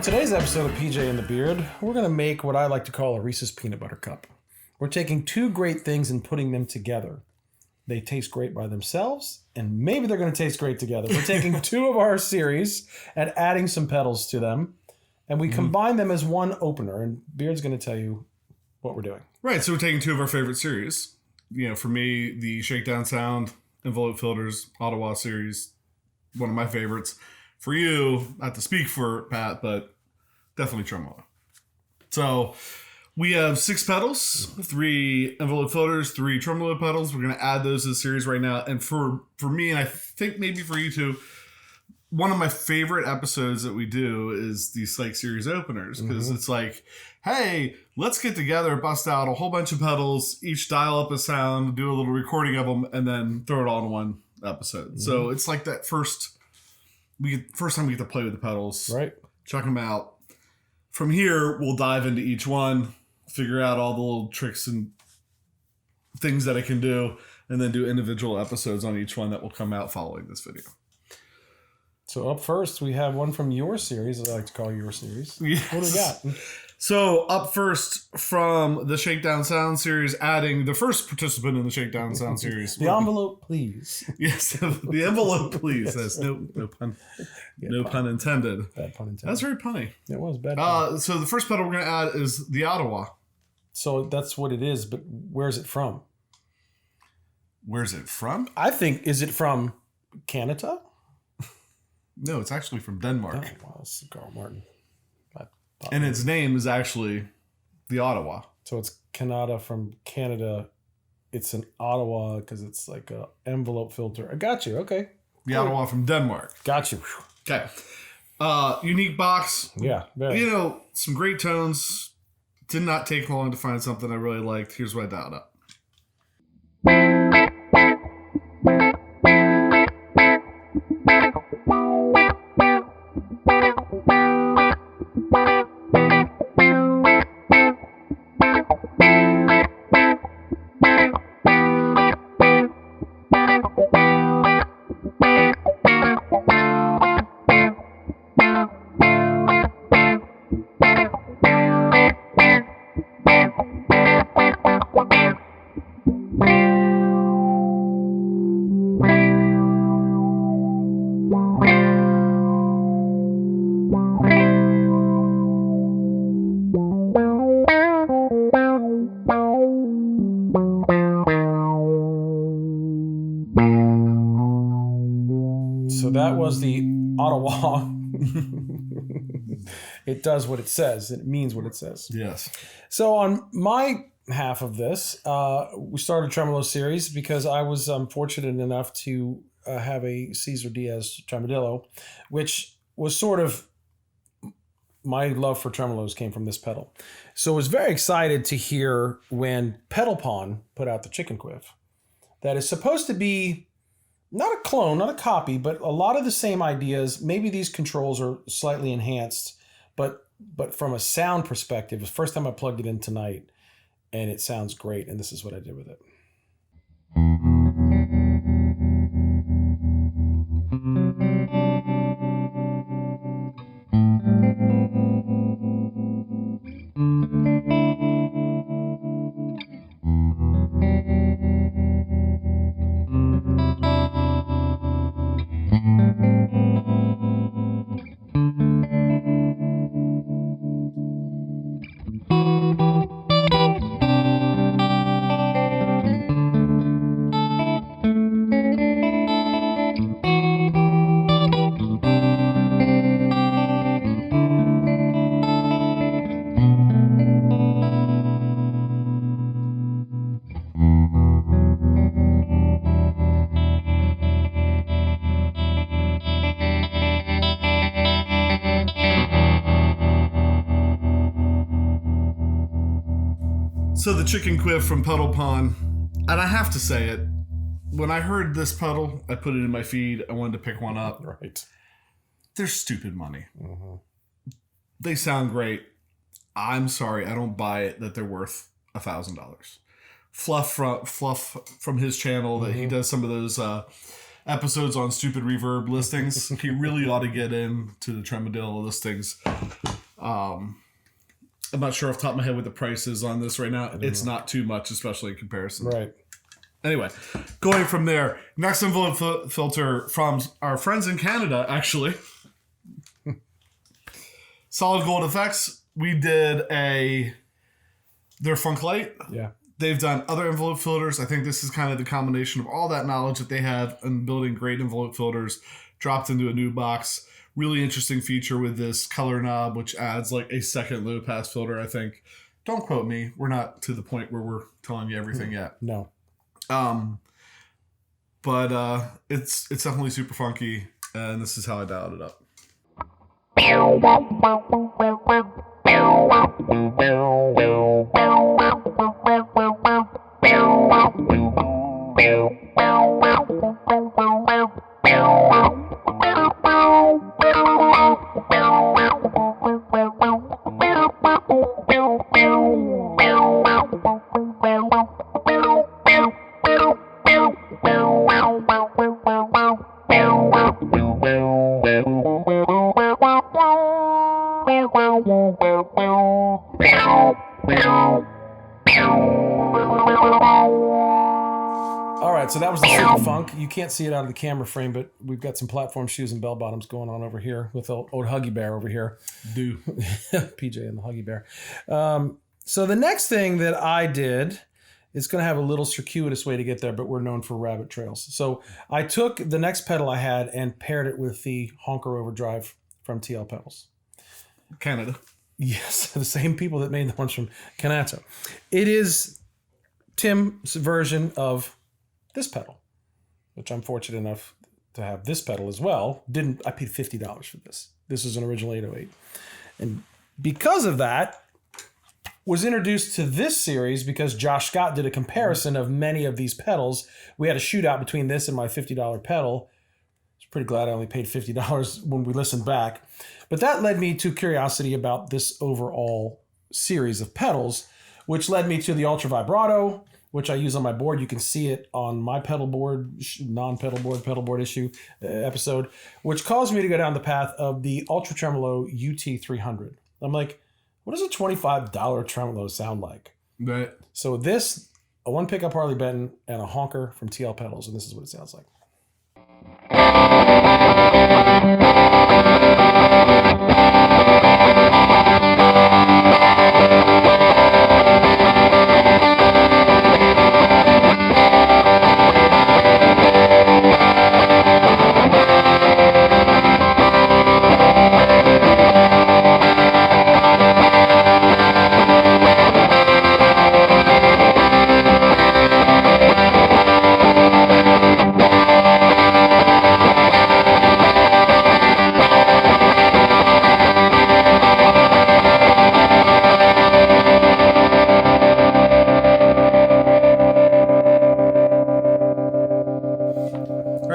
on today's episode of PJ and the Beard, we're going to make what I like to call a Reese's Peanut Butter Cup. We're taking two great things and putting them together. They taste great by themselves, and maybe they're going to taste great together. We're taking two of our series and adding some pedals to them, and we combine them as one opener, and Beard's going to tell you what we're doing. Right, so we're taking two of our favorite series. You know, for me, the Shakedown Sound Envelope Filters Ottawa series, one of my favorites. For you, not to speak for Pat, but definitely Tremolo. So we have 6 pedals, 3 envelope filters, 3 tremolo pedals. We're going to add those to the series right now. And for me, and I think maybe for you too, one of my favorite episodes that we do is these like series openers, because it's like, hey, let's get together, bust out a whole bunch of pedals, each dial up a sound, do a little recording of them, and then throw it all in one episode. So it's like that first time we get to play with the pedals, right? Check them out. From here, we'll dive into each one, figure out all the little tricks and things that I can do, and then do individual episodes on each one that will come out following this video. So up first, we have one from your series, as I like to call your series. Yes. What do we got? So up first from the Shakedown Sound Series, adding the first participant in the Shakedown Sound Series. The envelope, please. Yes, the envelope, please. Yes. No pun. No pun intended. Bad pun intended. That's very punny. It was bad. So the first pedal we're going to add is the Ottawa. So that's what it is, but where's it from? Where's it from? I think, is it from Canada? No, it's actually from Denmark. Oh, wow, it's Carl Martin. And its name is actually the Ottawa. So it's Canada from Canada. It's an Ottawa because it's like a envelope filter. I got you. Okay. The Ottawa from Denmark. Got you. Okay. Unique box. Yeah. Very. You know, some great tones. Did not take long to find something I really liked. Here's what I dialed up. So that was the Ottawa. It does what it says. It means what it says. Yes. So on my half of this, we started a Tremolo series because I was fortunate enough to have a Cesar Diaz Tremodillo, which was sort of my love for tremolos came from this pedal. So I was very excited to hear when Pedal Pawn put out the Chicken Quiff. That is supposed to be not a clone, not a copy, but a lot of the same ideas. Maybe these controls are slightly enhanced, but from a sound perspective, the first time I plugged it in tonight, and it sounds great, and this is what I did with it. So the Chicken Quiff from Pedal Pawn, and I have to say it, when I heard this pedal, I put it in my feed. I wanted to pick one up. Right. They're stupid money. They sound great. I'm sorry, I don't buy it that they're worth $1,000. Fluff from his channel that he does some of those episodes on stupid reverb listings. He really ought to get into the Tremolo listings. I'm not sure off the top of my head what the price is on this right now. It's not too much, especially in comparison. Right. Anyway, going from there, next envelope filter from our friends in Canada, actually. Solid Gold Effects. We did their Funk Light. Yeah. They've done other envelope filters. I think this is kind of the combination of all that knowledge that they have in building great envelope filters dropped into a new box. Really interesting feature with this color knob, which adds like a second low pass filter, I think. Don't quote me. We're not to the point where we're telling you everything yet. No. But it's definitely super funky, and this is how I dialed it up. All right, so that was the Super Funk. You can't see it out of the camera frame, but we've got some platform shoes and bell bottoms going on over here with old Huggy Bear over here. PJ and the Huggy Bear. So the next thing that I did is going to have a little circuitous way to get there, but we're known for rabbit trails. So I took the next pedal I had and paired it with the Honker Overdrive from TL Pedals. Canada. Yes, the same people that made the ones from Canada. It is Tim's version of this pedal, which I'm fortunate enough to have this pedal as well. I paid $50 for this. This is an original 808. And because of that, was introduced to this series because Josh Scott did a comparison of many of these pedals. We had a shootout between this and my $50 pedal. I was pretty glad I only paid $50 when we listened back. But that led me to curiosity about this overall series of pedals, which led me to the Ultra Vibrato, which I use on my board. You can see it on my pedal board, pedal board issue episode, which caused me to go down the path of the Ultra Tremolo UT300. I'm like, what does a $25 tremolo sound like? Right. So this, a one pickup Harley Benton and a honker from TL Pedals, and this is what it sounds like.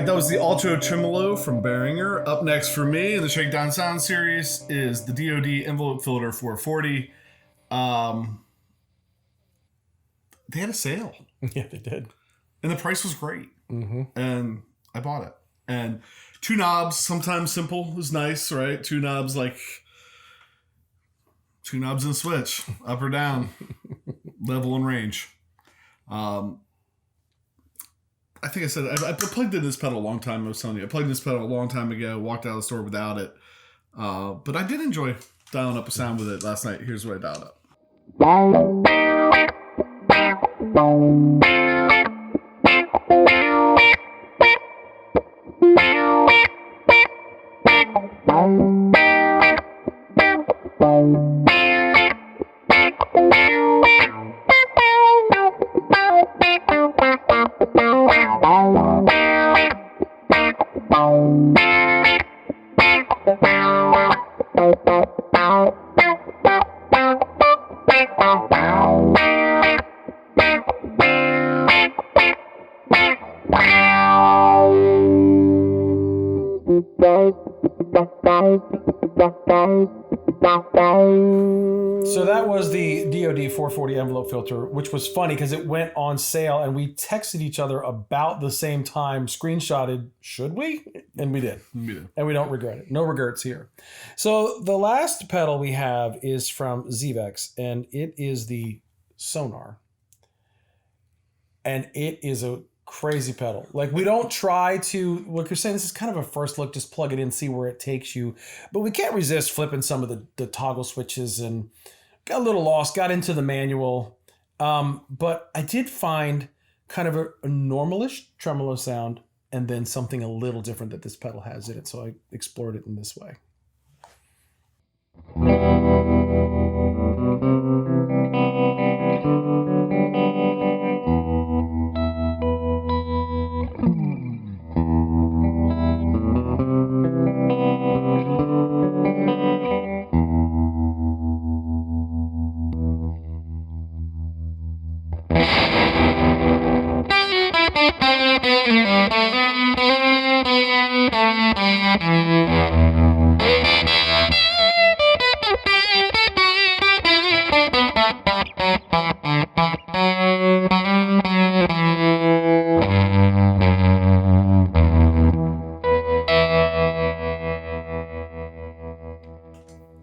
That was the Ultra Tremolo from Behringer. Up next for me in the Shakedown Sound Series is the DoD Envelope Filter 440. They had a sale. Yeah, they did. And the price was great. Mm-hmm. And I bought it. And two knobs, sometimes simple is nice, right? Two knobs and switch, up or down, level and range. I think I said I plugged in this pedal a long time. I was telling you, I plugged in this pedal a long time ago. Walked out of the store without it, but I did enjoy dialing up a sound with it last night. Here's what I dialed up. So that was the DoD 440 envelope filter, which was funny because it went on sale and we texted each other about the same time, screenshotted, should we? And we did. And we don't regret it. No regrets here. So the last pedal we have is from ZVEX, and it is the Sonar. And it is a crazy pedal. Like, we don't try to, like you're saying, this is kind of a first look, just plug it in, see where it takes you. But we can't resist flipping some of the toggle switches and got a little lost, got into the manual. But I did find kind of a normalish tremolo sound and then something a little different that this pedal has in it. So I explored it in this way.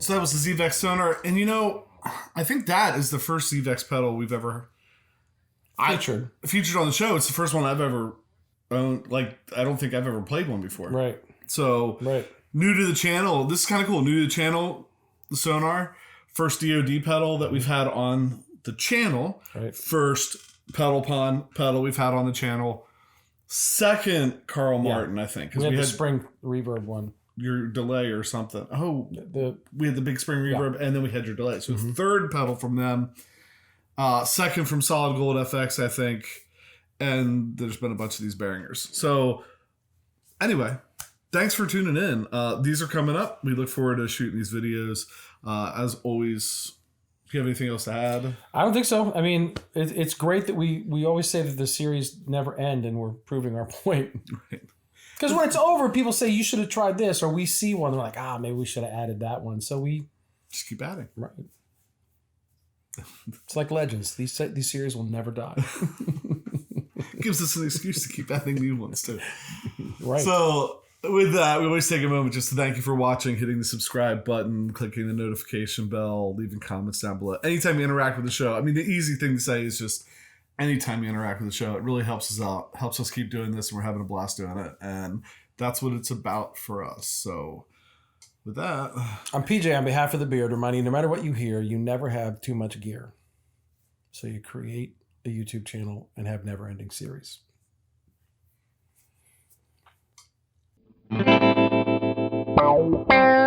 So that was the ZVEX Sonar. And, you know, I think that is the first ZVEX pedal we've ever featured on the show. It's the first one I've ever owned. Like, I don't think I've ever played one before. Right. So, new to the channel. This is kind of cool. New to the channel, the Sonar. First DoD pedal that we've had on the channel. Right. First pedal we've had on the channel. Second Carl Martin, I think. We had the spring reverb one. Your delay or something. Oh, we had the big spring reverb, and then we had your delay. So third pedal from them. Second from Solid Gold FX, I think. And there's been a bunch of these Behringers. So anyway, thanks for tuning in. These are coming up. We look forward to shooting these videos. As always, do you have anything else to add? I don't think so. I mean, it's great that we always say that the series never end, and we're proving our point. Right. Because when it's over, people say, you should have tried this, or we see one, they're like, maybe we should have added that one. So we just keep adding. Right. It's like Legends. These series will never die. Gives us an excuse to keep adding new ones, too. Right. So with that, we always take a moment just to thank you for watching, hitting the subscribe button, clicking the notification bell, leaving comments down below. Anytime you interact with the show, I mean, the easy thing to say is just anytime you interact with the show, it really helps us out, helps us keep doing this, and we're having a blast doing it. And that's what it's about for us. So with that, I'm PJ on behalf of the Beard, reminding you, no matter what you hear, you never have too much gear. So you create a YouTube channel and have never-ending series. Bow, bow.